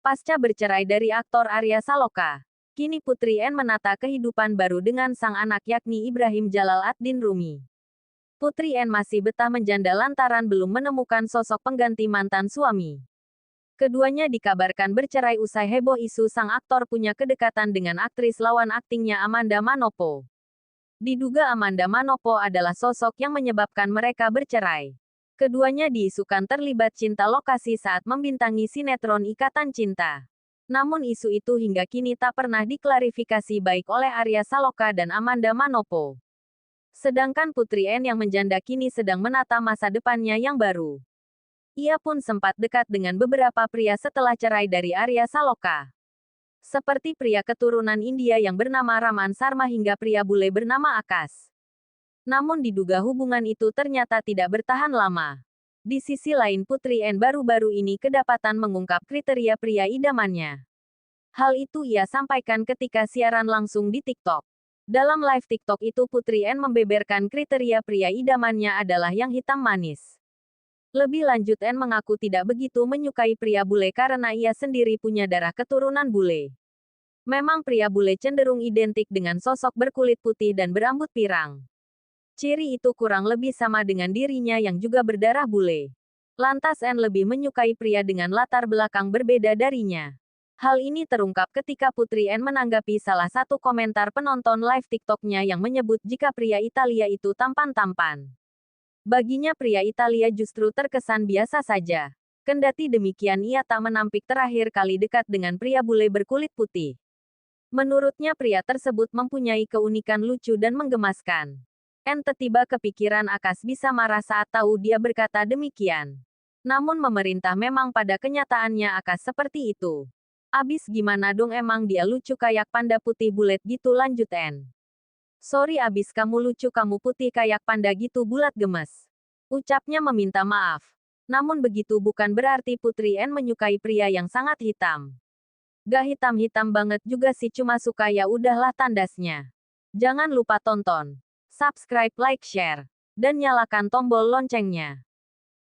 Pasca bercerai dari aktor Arya Saloka, kini Putri N menata kehidupan baru dengan sang anak yakni Ibrahim Jalal ad-Din Rumi. Putri N masih betah menjanda lantaran belum menemukan sosok pengganti mantan suami. Keduanya dikabarkan bercerai usai heboh isu sang aktor punya kedekatan dengan aktris lawan aktingnya Amanda Manopo. Diduga Amanda Manopo adalah sosok yang menyebabkan mereka bercerai. Keduanya diisukan terlibat cinta lokasi saat membintangi sinetron Ikatan Cinta. Namun isu itu hingga kini tak pernah diklarifikasi baik oleh Arya Saloka dan Amanda Manopo. Sedangkan Putri N yang menjanda kini sedang menata masa depannya yang baru. Ia pun sempat dekat dengan beberapa pria setelah cerai dari Arya Saloka. Seperti pria keturunan India yang bernama Raman Sarma hingga pria bule bernama Akas. Namun diduga hubungan itu ternyata tidak bertahan lama. Di sisi lain Putri N baru-baru ini kedapatan mengungkap kriteria pria idamannya. Hal itu ia sampaikan ketika siaran langsung di TikTok. Dalam live TikTok itu Putri N membeberkan kriteria pria idamannya adalah yang hitam manis. Lebih lanjut N mengaku tidak begitu menyukai pria bule karena ia sendiri punya darah keturunan bule. Memang pria bule cenderung identik dengan sosok berkulit putih dan berambut pirang. Ciri itu kurang lebih sama dengan dirinya yang juga berdarah bule. Lantas N lebih menyukai pria dengan latar belakang berbeda darinya. Hal ini terungkap ketika Putri N menanggapi salah satu komentar penonton live TikTok-nya yang menyebut jika pria Italia itu tampan-tampan. Baginya pria Italia justru terkesan biasa saja. Kendati demikian ia tak menampik terakhir kali dekat dengan pria bule berkulit putih. Menurutnya pria tersebut mempunyai keunikan lucu dan menggemaskan. N tiba kepikiran Akas bisa marah saat tahu dia berkata demikian. Namun memerintah memang pada kenyataannya Akas seperti itu. Abis gimana dong emang dia lucu kayak panda putih bulet gitu lanjut N. Sorry abis kamu lucu kamu putih kayak panda gitu bulat gemes. Ucapnya meminta maaf. Namun begitu bukan berarti Putri N menyukai pria yang sangat hitam. Gak hitam-hitam banget juga sih cuma suka ya udahlah tandasnya. Jangan lupa tonton, subscribe, like, share, dan nyalakan tombol loncengnya.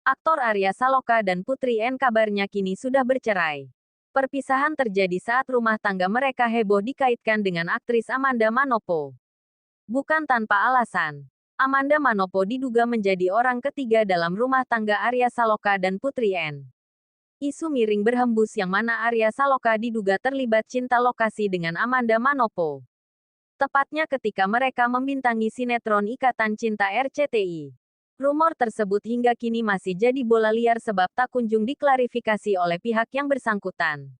Aktor Arya Saloka dan Putri N kabarnya kini sudah bercerai. Perpisahan terjadi saat rumah tangga mereka heboh dikaitkan dengan aktris Amanda Manopo. Bukan tanpa alasan, Amanda Manopo diduga menjadi orang ketiga dalam rumah tangga Arya Saloka dan Putri N. Isu miring berhembus yang mana Arya Saloka diduga terlibat cinta lokasi dengan Amanda Manopo. Tepatnya ketika mereka membintangi sinetron Ikatan Cinta RCTI. Rumor tersebut hingga kini masih jadi bola liar sebab tak kunjung diklarifikasi oleh pihak yang bersangkutan.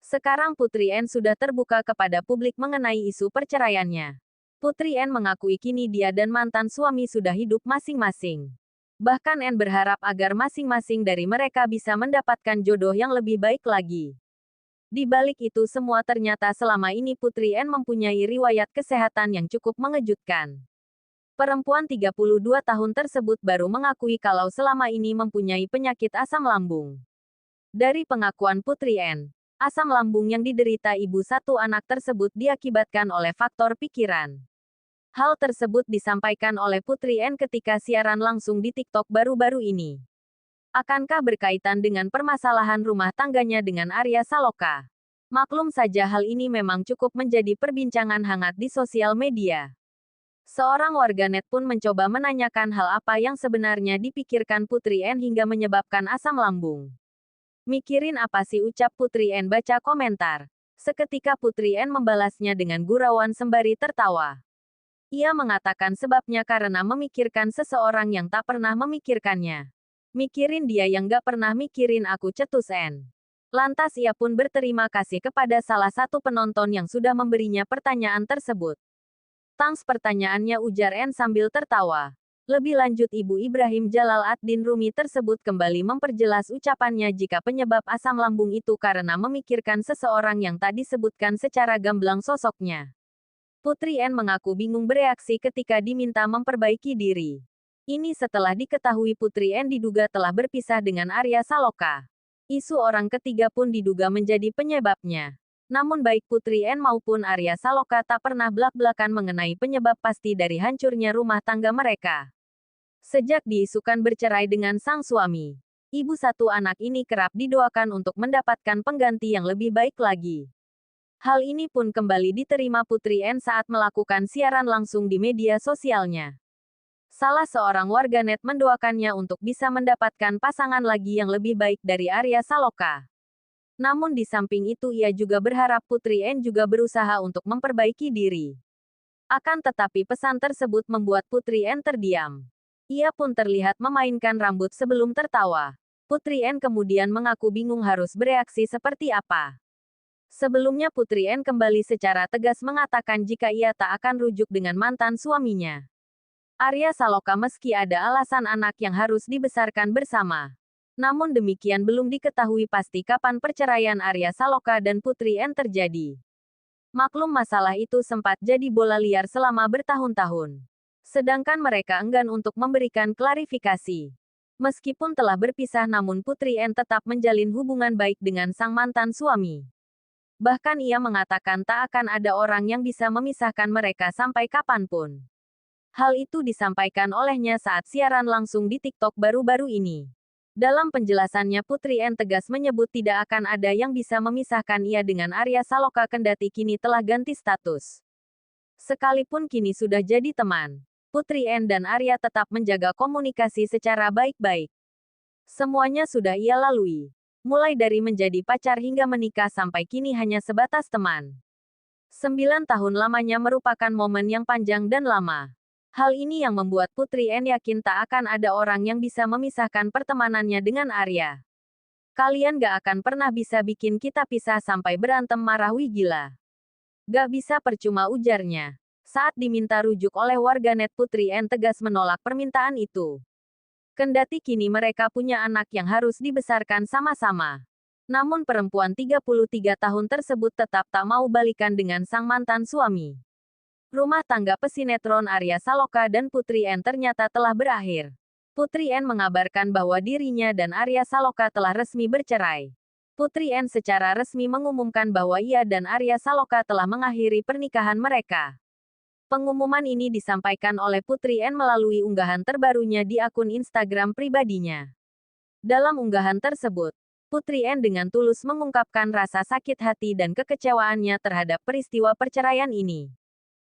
Sekarang Putri N sudah terbuka kepada publik mengenai isu perceraiannya. Putri N mengakui kini dia dan mantan suami sudah hidup masing-masing. Bahkan N berharap agar masing-masing dari mereka bisa mendapatkan jodoh yang lebih baik lagi. Di balik itu semua ternyata selama ini Putri N mempunyai riwayat kesehatan yang cukup mengejutkan. Perempuan 32 tahun tersebut baru mengakui kalau selama ini mempunyai penyakit asam lambung. Dari pengakuan Putri N, asam lambung yang diderita ibu satu anak tersebut diakibatkan oleh faktor pikiran. Hal tersebut disampaikan oleh Putri N ketika siaran langsung di TikTok baru-baru ini. Akankah berkaitan dengan permasalahan rumah tangganya dengan Arya Saloka? Maklum saja hal ini memang cukup menjadi perbincangan hangat di sosial media. Seorang warganet pun mencoba menanyakan hal apa yang sebenarnya dipikirkan Putri N hingga menyebabkan asam lambung. Mikirin apa sih ucap Putri N baca komentar. Seketika Putri N membalasnya dengan gurauan sembari tertawa. Ia mengatakan sebabnya karena memikirkan seseorang yang tak pernah memikirkannya. Mikirin dia yang gak pernah mikirin aku cetus N. Lantas ia pun berterima kasih kepada salah satu penonton yang sudah memberinya pertanyaan tersebut. Thanks pertanyaannya ujar N sambil tertawa. Lebih lanjut Ibu Ibrahim Jalal ad-Din Rumi tersebut kembali memperjelas ucapannya jika penyebab asam lambung itu karena memikirkan seseorang yang tak disebutkan secara gamblang sosoknya. Putri N mengaku bingung bereaksi ketika diminta memperbaiki diri. Ini setelah diketahui Putri N diduga telah berpisah dengan Arya Saloka. Isu orang ketiga pun diduga menjadi penyebabnya. Namun baik Putri N maupun Arya Saloka tak pernah belak-belakan mengenai penyebab pasti dari hancurnya rumah tangga mereka. Sejak diisukan bercerai dengan sang suami, Ibu satu anak ini kerap didoakan untuk mendapatkan pengganti yang lebih baik lagi. Hal ini pun kembali diterima Putri N saat melakukan siaran langsung di media sosialnya. Salah seorang warganet mendoakannya untuk bisa mendapatkan pasangan lagi yang lebih baik dari Arya Saloka. Namun di samping itu ia juga berharap Putri N juga berusaha untuk memperbaiki diri. Akan tetapi pesan tersebut membuat Putri N terdiam. Ia pun terlihat memainkan rambut sebelum tertawa. Putri N kemudian mengaku bingung harus bereaksi seperti apa. Sebelumnya Putri N kembali secara tegas mengatakan jika ia tak akan rujuk dengan mantan suaminya, Arya Saloka, meski ada alasan anak yang harus dibesarkan bersama. Namun demikian belum diketahui pasti kapan perceraian Arya Saloka dan Putri N terjadi. Maklum masalah itu sempat jadi bola liar selama bertahun-tahun. Sedangkan mereka enggan untuk memberikan klarifikasi. Meskipun telah berpisah namun Putri N tetap menjalin hubungan baik dengan sang mantan suami. Bahkan ia mengatakan tak akan ada orang yang bisa memisahkan mereka sampai kapanpun. Hal itu disampaikan olehnya saat siaran langsung di TikTok baru-baru ini. Dalam penjelasannya Putri N tegas menyebut tidak akan ada yang bisa memisahkan ia dengan Arya Saloka kendati kini telah ganti status. Sekalipun kini sudah jadi teman, Putri N dan Arya tetap menjaga komunikasi secara baik-baik. Semuanya sudah ia lalui. Mulai dari menjadi pacar hingga menikah sampai kini hanya sebatas teman. 9 tahun lamanya merupakan momen yang panjang dan lama. Hal ini yang membuat Putri N yakin tak akan ada orang yang bisa memisahkan pertemanannya dengan Arya. Kalian gak akan pernah bisa bikin kita pisah sampai berantem marah, wih gila. Gak bisa percuma, ujarnya. Saat diminta rujuk oleh warganet Putri N tegas menolak permintaan itu. Kendati kini mereka punya anak yang harus dibesarkan sama-sama. Namun perempuan 33 tahun tersebut tetap tak mau balikan dengan sang mantan suami. Rumah tangga pesinetron Arya Saloka dan Putri N ternyata telah berakhir. Putri N mengabarkan bahwa dirinya dan Arya Saloka telah resmi bercerai. Putri N secara resmi mengumumkan bahwa ia dan Arya Saloka telah mengakhiri pernikahan mereka. Pengumuman ini disampaikan oleh Putri N melalui unggahan terbarunya di akun Instagram pribadinya. Dalam unggahan tersebut, Putri N dengan tulus mengungkapkan rasa sakit hati dan kekecewaannya terhadap peristiwa perceraian ini.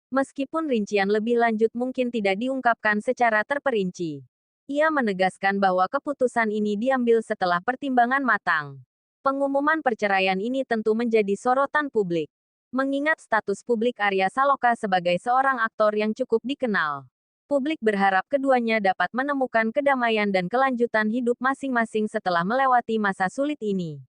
Meskipun rincian lebih lanjut mungkin tidak diungkapkan secara terperinci. Ia menegaskan bahwa keputusan ini diambil setelah pertimbangan matang. Pengumuman perceraian ini tentu menjadi sorotan publik. Mengingat status publik Arya Saloka sebagai seorang aktor yang cukup dikenal. Publik berharap keduanya dapat menemukan kedamaian dan kelanjutan hidup masing-masing setelah melewati masa sulit ini.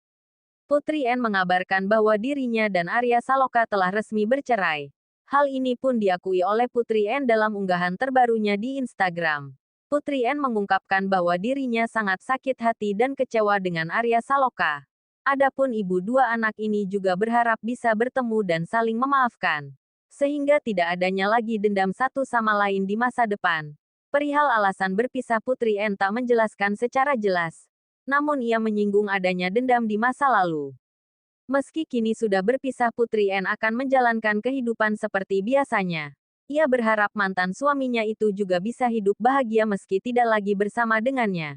Putri N mengabarkan bahwa dirinya dan Arya Saloka telah resmi bercerai. Hal ini pun diakui oleh Putri N dalam unggahan terbarunya di Instagram. Putri N mengungkapkan bahwa dirinya sangat sakit hati dan kecewa dengan Arya Saloka. Adapun ibu dua anak ini juga berharap bisa bertemu dan saling memaafkan. Sehingga tidak adanya lagi dendam satu sama lain di masa depan. Perihal alasan berpisah Putri N tak menjelaskan secara jelas. Namun ia menyinggung adanya dendam di masa lalu. Meski kini sudah berpisah Putri N akan menjalankan kehidupan seperti biasanya. Ia berharap mantan suaminya itu juga bisa hidup bahagia meski tidak lagi bersama dengannya.